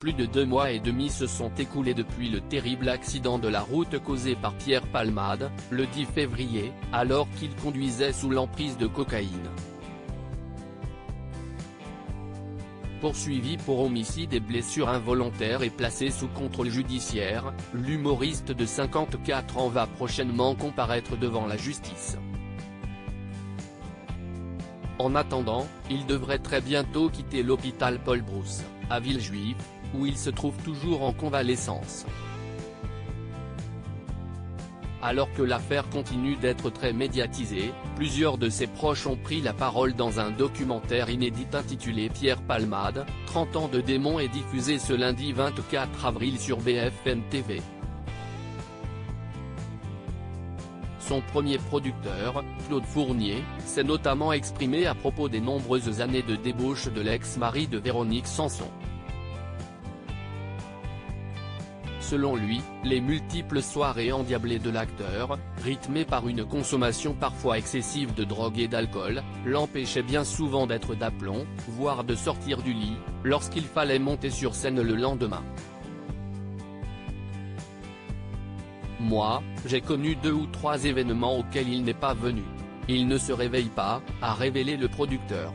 Plus de 2 mois et demi se sont écoulés depuis le terrible accident de la route causé par Pierre Palmade, le 10 février, alors qu'il conduisait sous l'emprise de cocaïne. Poursuivi pour homicide et blessure involontaire et placé sous contrôle judiciaire, l'humoriste de 54 ans va prochainement comparaître devant la justice. En attendant, il devrait très bientôt quitter l'hôpital Paul Brousse, à Villejuif, où il se trouve toujours en convalescence. Alors que l'affaire continue d'être très médiatisée, plusieurs de ses proches ont pris la parole dans un documentaire inédit intitulé Pierre Palmade, 30 ans de démon et diffusé ce lundi 24 avril sur BFM TV. Son premier producteur, Claude Fournier, s'est notamment exprimé à propos des nombreuses années de débauche de l'ex-mari de Véronique Sanson. Selon lui, les multiples soirées endiablées de l'acteur, rythmées par une consommation parfois excessive de drogue et d'alcool, l'empêchaient bien souvent d'être d'aplomb, voire de sortir du lit, lorsqu'il fallait monter sur scène le lendemain. Moi, j'ai connu 2 ou 3 événements auxquels il n'est pas venu. Il ne se réveille pas, a révélé le producteur.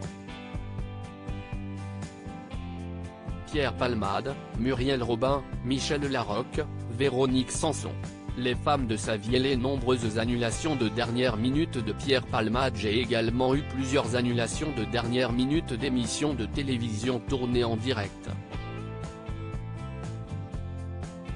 Pierre Palmade, Muriel Robin, Michel Larocque, Véronique Sanson. Les femmes de sa vie et les nombreuses annulations de dernière minute de Pierre Palmade. J'ai également eu plusieurs annulations de dernière minute d'émissions de télévision tournées en direct.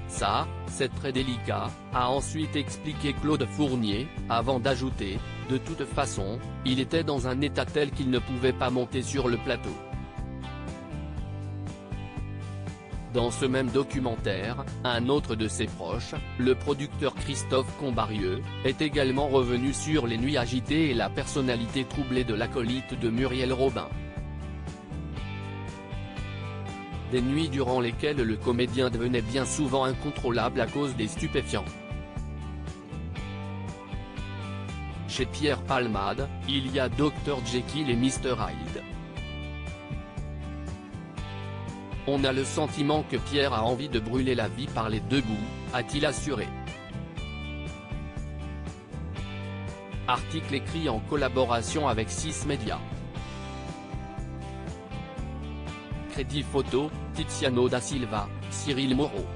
Ça, c'est très délicat, a ensuite expliqué Claude Fournier, avant d'ajouter, de toute façon, il était dans un état tel qu'il ne pouvait pas monter sur le plateau. Dans ce même documentaire, un autre de ses proches, le producteur Christophe Combarieux, est également revenu sur les nuits agitées et la personnalité troublée de l'acolyte de Muriel Robin. Des nuits durant lesquelles le comédien devenait bien souvent incontrôlable à cause des stupéfiants. Chez Pierre Palmade, il y a Dr Jekyll et Mr Hyde. On a le sentiment que Pierre a envie de brûler la vie par les 2 bouts, a-t-il assuré. Article écrit en collaboration avec 6 médias. Crédit photo, Tiziano da Silva, Cyril Moreau.